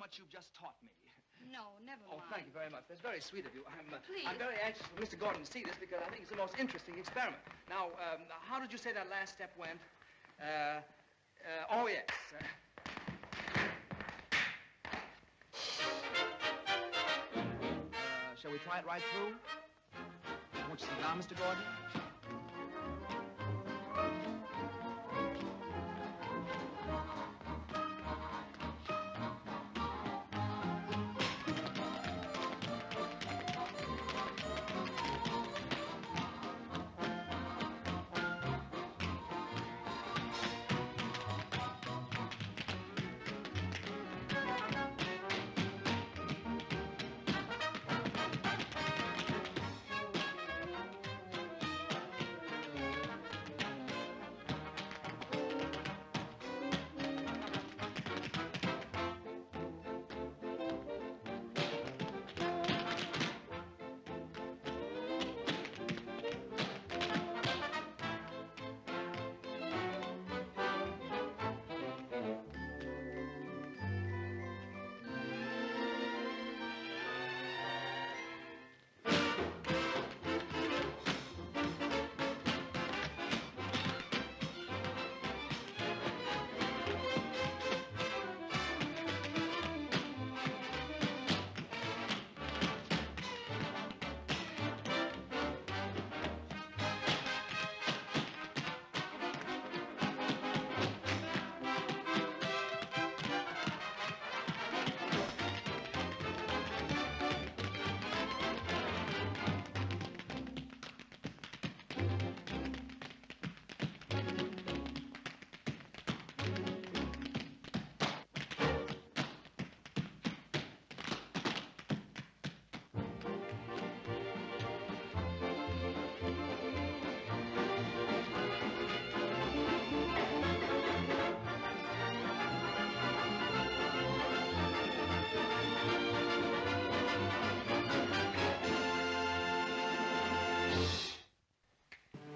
what you've just taught me. No, never mind. Oh, thank you very much. That's very sweet of you. Please. I'm very anxious for Mr. Gordon to see this because I think it's the most interesting experiment. Now, how did you say that last step went? Oh, yes. Shall we try it right through? Won't you sit down, Mr. Gordon?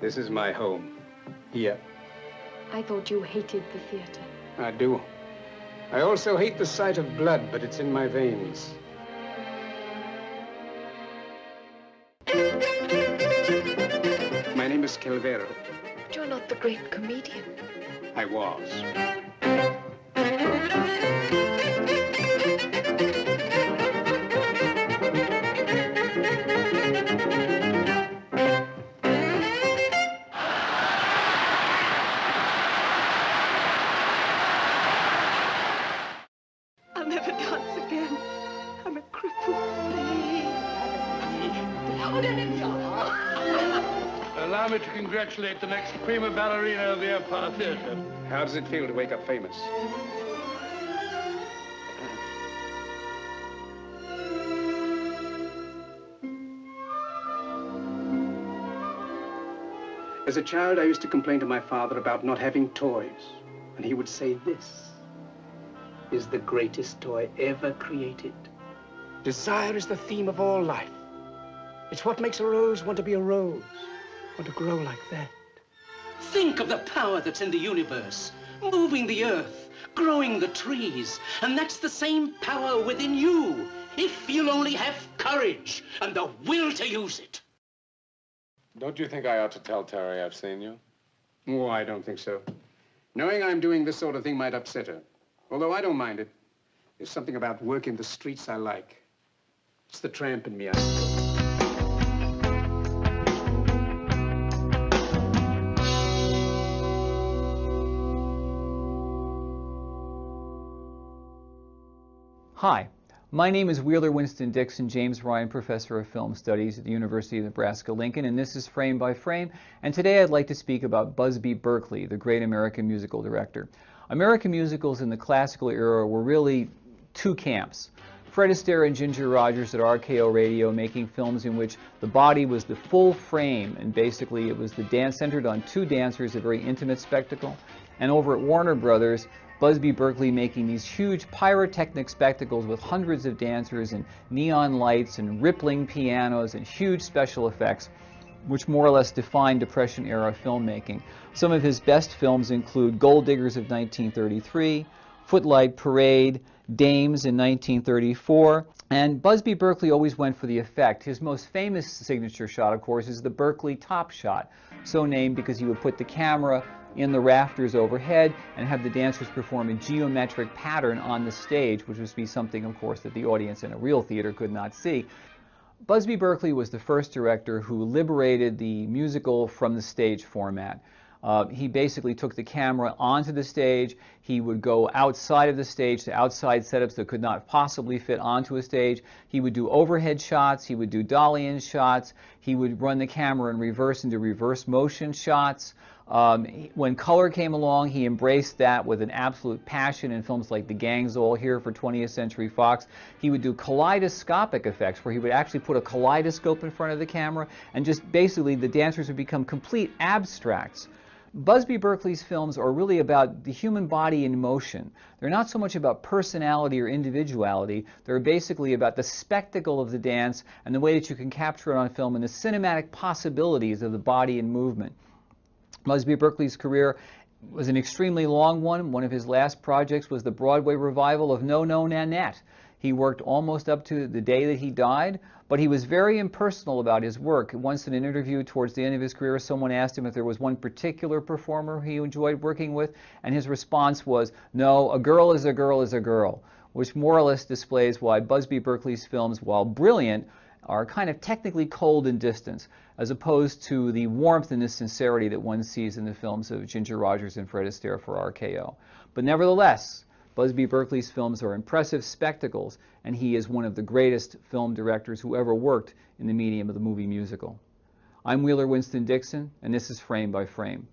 This is my home. Here. I thought you hated the theater. I do. I also hate the sight of blood, but it's in my veins. My name is Calvero. But you're not the great comedian. I was. I'll never dance again. I'm a cripple. Allow me to congratulate the next prima ballerina of the Empire Theatre. How does it feel to wake up famous? As a child, I used to complain to my father about not having toys. And he would say, this is the greatest toy ever created. Desire is the theme of all life. It's what makes a rose want to be a rose, want to grow like that. Think of the power that's in the universe, moving the earth, growing the trees. And that's the same power within you, if you'll only have courage and the will to use it. Don't you think I ought to tell Terry I've seen you? Oh, I don't think so. Knowing I'm doing this sort of thing might upset her. Although I don't mind it. There's something about work in the streets I like. It's the tramp in me, I suppose. Hi, my name is Wheeler Winston Dixon, James Ryan Professor of Film Studies at the University of Nebraska-Lincoln, and this is Frame by Frame. And today I'd like to speak about Busby Berkeley, the great American musical director. American musicals in the classical era were really two camps. Fred Astaire and Ginger Rogers at RKO Radio making films in which the body was the full frame, and basically it was the dance centered on two dancers, a very intimate spectacle. And over at Warner Brothers, Busby Berkeley making these huge pyrotechnic spectacles with hundreds of dancers and neon lights and rippling pianos and huge special effects, which more or less defined Depression-era filmmaking. Some of his best films include Gold Diggers of 1933, Footlight Parade, Dames in 1934. And Busby Berkeley always went for the effect. His most famous signature shot, of course, is the Berkeley top shot, so named because he would put the camera in the rafters overhead and have the dancers perform a geometric pattern on the stage, which would be something, of course, that the audience in a real theater could not see. Busby Berkeley was the first director who liberated the musical from the stage format. He basically took the camera onto the stage. He would go outside of the stage to outside setups that could not possibly fit onto a stage. He would do overhead shots. He would do dolly-in shots. He would run the camera in reverse into reverse motion shots. When color came along, he embraced that with an absolute passion in films like The Gang's All Here for 20th Century Fox. He would do kaleidoscopic effects where he would actually put a kaleidoscope in front of the camera and just basically the dancers would become complete abstracts. Busby Berkeley's films are really about the human body in motion. They're not so much about personality or individuality. They're basically about the spectacle of the dance and the way that you can capture it on film and the cinematic possibilities of the body in movement. Busby Berkeley's career was an extremely long one. One of his last projects was the Broadway revival of No, No, Nanette. He worked almost up to the day that he died, but he was very impersonal about his work. Once in an interview towards the end of his career, someone asked him if there was one particular performer he enjoyed working with, and his response was, "No, a girl is a girl is a girl," which more or less displays why Busby Berkeley's films, while brilliant, are kind of technically cold and distant, as opposed to the warmth and the sincerity that one sees in the films of Ginger Rogers and Fred Astaire for RKO. But nevertheless, Busby Berkeley's films are impressive spectacles, and he is one of the greatest film directors who ever worked in the medium of the movie musical. I'm Wheeler Winston Dixon, and this is Frame by Frame.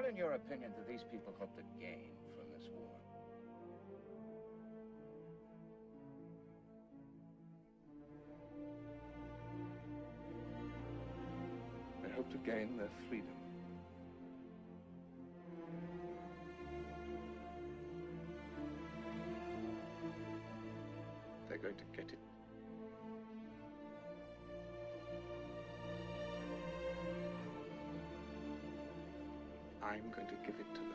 What, in your opinion, do these people hope to gain from this war? They hope to gain their freedom. They're going to get it. I'm going to give it to them.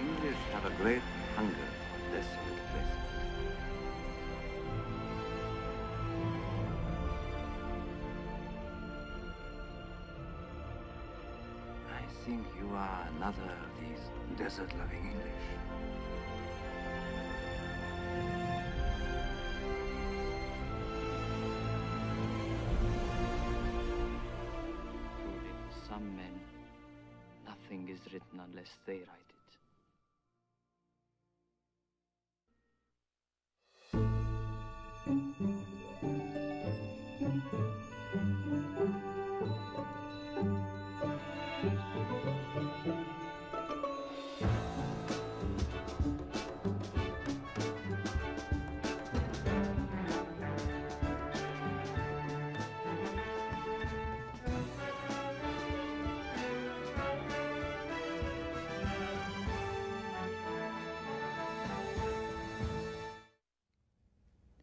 English have a great hunger for desolate places. I think you are another of these desert-loving English. Truly, for some men, nothing is written unless they write it.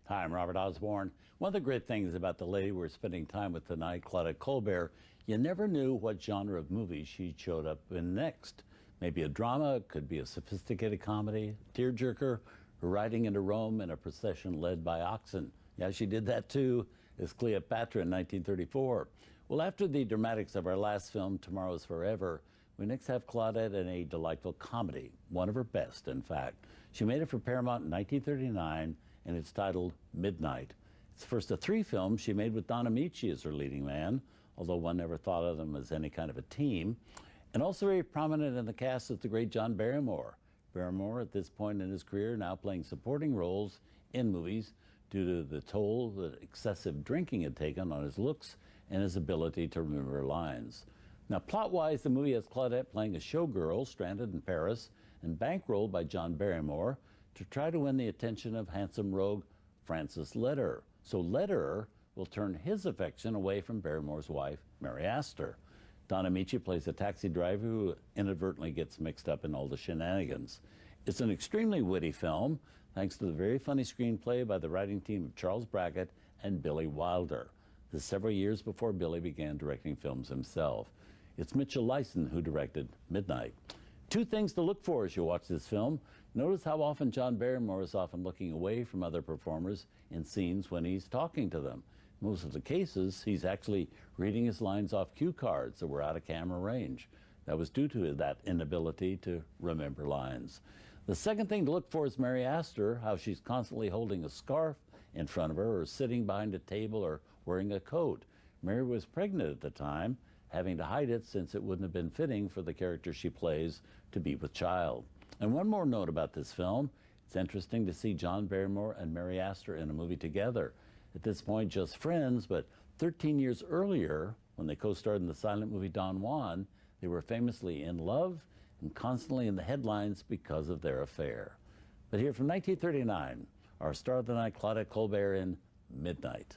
Hi, I'm Robert Osborne. One of the great things about the lady we're spending time with tonight, Claudette Colbert, you never knew what genre of movie she showed up in next. Maybe a drama, it could be a sophisticated comedy, tearjerker, her riding into Rome in a procession led by oxen. Yeah, she did that too, as Cleopatra in 1934. Well, after the dramatics of our last film, Tomorrow's Forever, we next have Claudette in a delightful comedy, one of her best, in fact. She made it for Paramount in 1939, and it's titled Midnight. It's the first of 3 films she made with Don Amici as her leading man, although one never thought of them as any kind of a team. And also very prominent in the cast is the great John Barrymore. Barrymore, at this point in his career, now playing supporting roles in movies due to the toll that excessive drinking had taken on his looks and his ability to remember lines. Now, plot-wise, the movie has Claudette playing a showgirl stranded in Paris and bankrolled by John Barrymore to try to win the attention of handsome rogue Francis Lederer. So Lederer will turn his affection away from Barrymore's wife, Mary Astor. Don Amici plays a taxi driver who inadvertently gets mixed up in all the shenanigans. It's an extremely witty film, thanks to the very funny screenplay by the writing team of Charles Brackett and Billy Wilder. This is several years before Billy began directing films himself. It's Mitchell Leisen who directed Midnight. 2 things to look for as you watch this film. Notice how often John Barrymore is often looking away from other performers in scenes when he's talking to them. In most of the cases, he's actually reading his lines off cue cards that were out of camera range. That was due to that inability to remember lines. The second thing to look for is Mary Astor, how she's constantly holding a scarf in front of her or sitting behind a table or wearing a coat. Mary was pregnant at the time, having to hide it since it wouldn't have been fitting for the character she plays to be with child. And one more note about this film, it's interesting to see John Barrymore and Mary Astor in a movie together. At this point, just friends, but 13 years earlier, when they co-starred in the silent movie Don Juan, they were famously in love and constantly in the headlines because of their affair. But here from 1939, our star of the night, Claudette Colbert in Midnight.